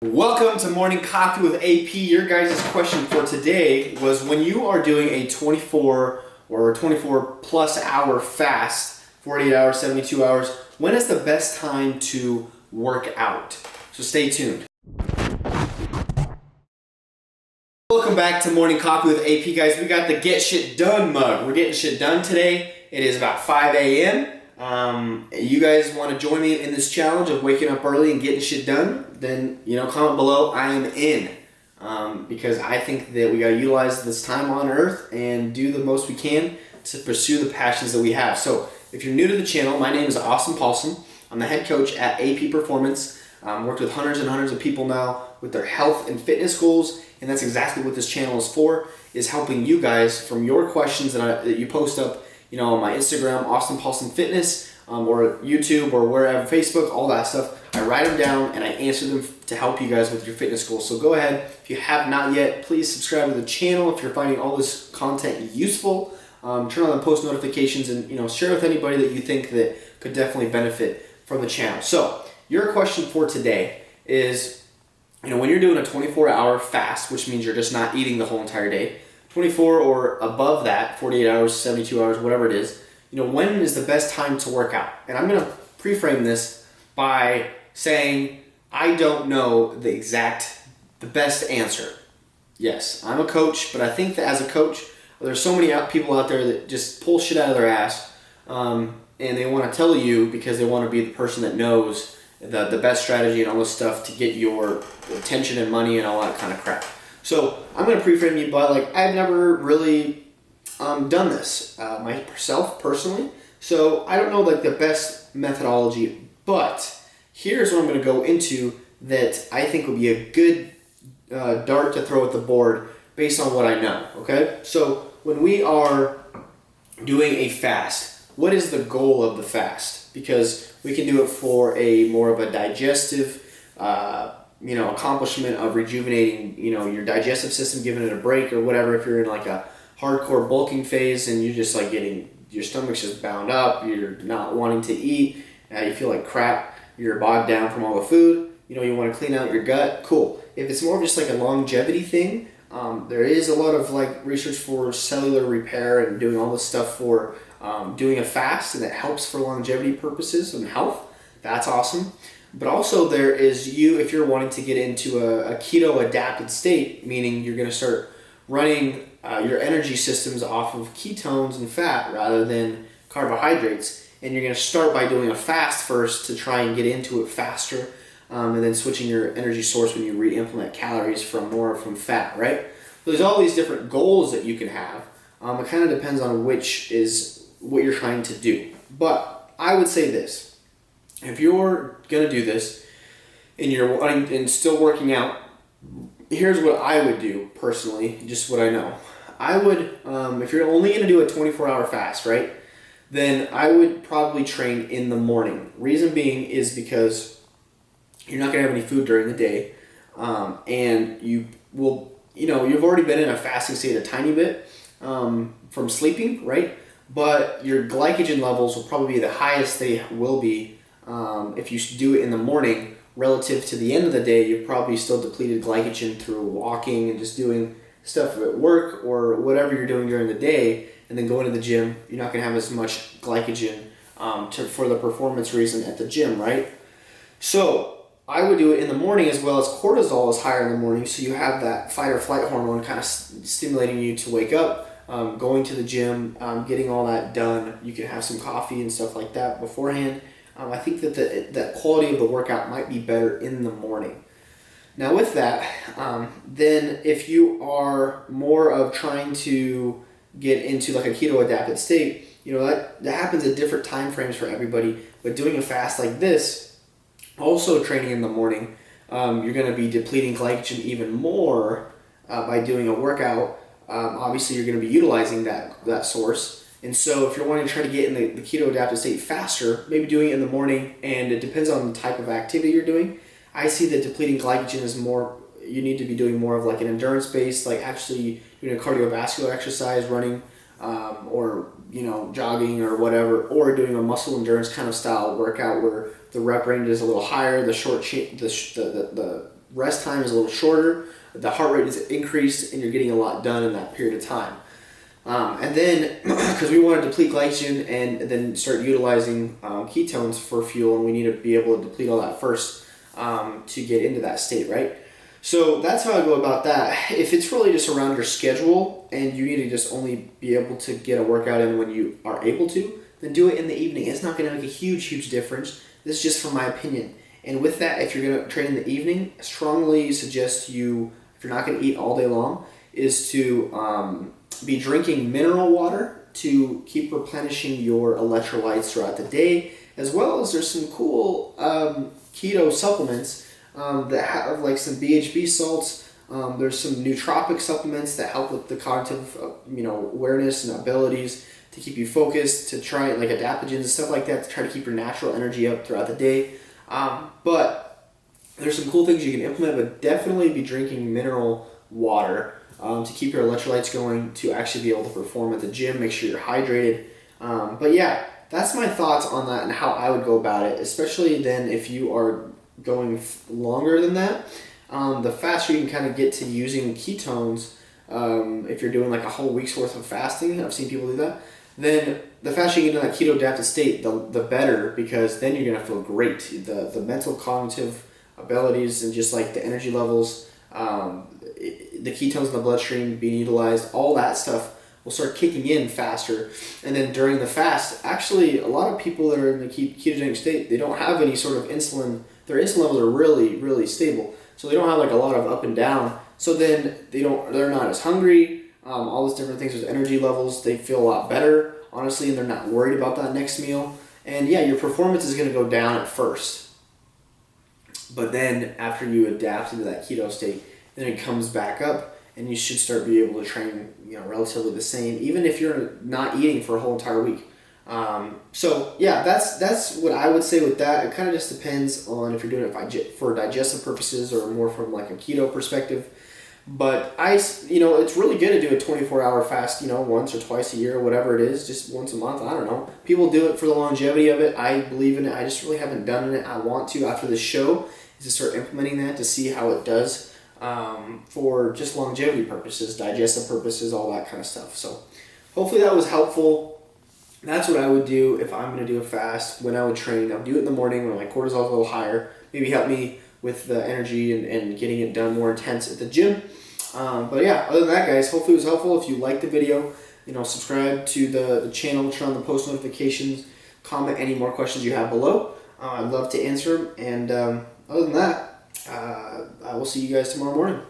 Welcome to Morning Coffee with AP. Your guys' question for today was, when you are doing a 24 or 24 plus hour fast, 48 hours, 72 hours, when is the best time to work out? So stay tuned. Welcome back to Morning Coffee with AP, guys. We got the Get Shit Done mug. We're getting shit done today. It is about 5 a.m. You guys want to join me in this challenge of waking up early and getting shit done? Then, comment below. I am in. Because I think that we got to utilize this time on earth and do the most we can to pursue the passions that we have. So if you're new to the channel, my name is Austin Paulson. I'm the head coach at AP Performance. Worked with hundreds and hundreds of people now with their health and fitness goals, and that's exactly what this channel is for, is helping you guys from your questions that you post up on my Instagram, Austin Paulson Fitness, or YouTube, or wherever, Facebook, all that stuff. I write them down and I answer them to help you guys with your fitness goals. So go ahead, if you have not yet, please subscribe to the channel if you're finding all this content useful. Turn on the post notifications and share with anybody that you think that could definitely benefit from the channel. So your question for today is, when you're doing a 24-hour fast, which means you're just not eating the whole entire day, 24 or above that, 48 hours, 72 hours, whatever it is, when is the best time to work out? And I'm going to pre-frame this by saying I don't know the best answer. Yes, I'm a coach, but I think that as a coach, there's so many people out there that just pull shit out of their ass, and they want to tell you because they want to be the person that knows the best strategy and all this stuff to get your attention and money and all that kind of crap. So I'm going to pre-frame you by I've never really done this myself personally, so I don't know the best methodology, but here's what I'm going to go into that I think would be a good dart to throw at the board based on what I know. Okay, so when we are doing a fast, what is the goal of the fast? Because we can do it for a more of a digestive accomplishment of rejuvenating your digestive system, giving it a break or whatever. If you're in a hardcore bulking phase and you're just getting, your stomach's just bound up, you're not wanting to eat, you feel like crap, you're bogged down from all the food, you want to clean out your gut, cool. If it's more of just a longevity thing, there is a lot of research for cellular repair and doing all this stuff for doing a fast, and that helps for longevity purposes and health. That's awesome. But also there is if you're wanting to get into a keto adapted state, meaning you're going to start running your energy systems off of ketones and fat rather than carbohydrates, and you're going to start by doing a fast first to try and get into it faster, and then switching your energy source when you re-implement calories from fat, right? So there's all these different goals that you can have. It kind of depends on which is what you're trying to do. But I would say this: if you're going to do this and you're and still working out, here's what I would do personally, just what I know. I would, if you're only going to do a 24-hour fast, right, then I would probably train in the morning. Reason being is because you're not going to have any food during the day, and you will, you've already been in a fasting state a tiny bit from sleeping, right? But your glycogen levels will probably be the highest they will be if you do it in the morning. Relative to the end of the day, you've probably still depleted glycogen through walking and just doing stuff at work or whatever you're doing during the day, and then going to the gym. You're not going to have as much glycogen for the performance reason at the gym, right? So I would do it in the morning, as well as cortisol is higher in the morning, so you have that fight or flight hormone kind of stimulating you to wake up, going to the gym, getting all that done. You can have some coffee and stuff like that beforehand. I think that the quality of the workout might be better in the morning. Now with that, then if you are more of trying to get into a keto adapted state, that happens at different time frames for everybody. But doing a fast like this, also training in the morning, you're going to be depleting glycogen even more by doing a workout. Obviously, you're going to be utilizing that source. And so if you're wanting to try to get in the keto adapted state faster, maybe doing it in the morning, and it depends on the type of activity you're doing. I see that depleting glycogen is more, you need to be doing more of an endurance based, actually doing a cardiovascular exercise, running, or jogging or whatever, or doing a muscle endurance kind of style workout where the rep range is a little higher, the rest time is a little shorter, the heart rate is increased, and you're getting a lot done in that period of time. And then, because we want to deplete glycogen and then start utilizing ketones for fuel, and we need to be able to deplete all that first to get into that state, right? So that's how I go about that. If it's really just around your schedule and you need to just only be able to get a workout in when you are able to, then do it in the evening. It's not going to make a huge difference. This is just from my opinion. And with that, if you're going to train in the evening, I strongly suggest you, if you're not going to eat all day long, is to be drinking mineral water to keep replenishing your electrolytes throughout the day, as well as there's some cool keto supplements that have like some BHB salts. There's some nootropic supplements that help with the cognitive awareness and abilities to keep you focused, to try like adaptogens and stuff like that to try to keep your natural energy up throughout the day. But there's some cool things you can implement, but definitely be drinking mineral water to keep your electrolytes going, to actually be able to perform at the gym, make sure you're hydrated. But yeah, that's my thoughts on that and how I would go about it, especially then if you are going longer than that. The faster you can kind of get to using ketones, if you're doing like a whole week's worth of fasting, I've seen people do that, then the faster you get in that keto adapted state, the better, because then you're going to feel great. The mental cognitive abilities and just like the energy levels, the ketones in the bloodstream being utilized, all that stuff will start kicking in faster. And then during the fast, actually a lot of people that are in the ketogenic state, they don't have any sort of insulin. Their insulin levels are really stable, so they don't have like a lot of up and down. So then they're not as hungry. All those different things, those energy levels, they feel a lot better, honestly, and they're not worried about that next meal. And yeah, your performance is going to go down at first, but then after you adapt into that keto state, then it comes back up, and you should start being able to train, relatively the same, even if you're not eating for a whole entire week. So yeah, that's what I would say with that. It kind of just depends on if you're doing it for digestive purposes or more from like a keto perspective. But it's really good to do a 24-hour fast, once or twice a year or whatever it is, just once a month. I don't know. People do it for the longevity of it. I believe in it. I just really haven't done it. I want to after this show, is to start implementing that to see how it does for just longevity purposes, digestive purposes, all that kind of stuff. So hopefully that was helpful. That's what I would do if I'm going to do a fast when I would train. I'll do it in the morning when my cortisol is a little higher. Maybe help me with the energy and getting it done more intense at the gym. But yeah, other than that, guys, hopefully it was helpful. If you liked the video, subscribe to the channel, turn on the post notifications, comment any more questions you have below. I'd love to answer them. And other than that, I will see you guys tomorrow morning.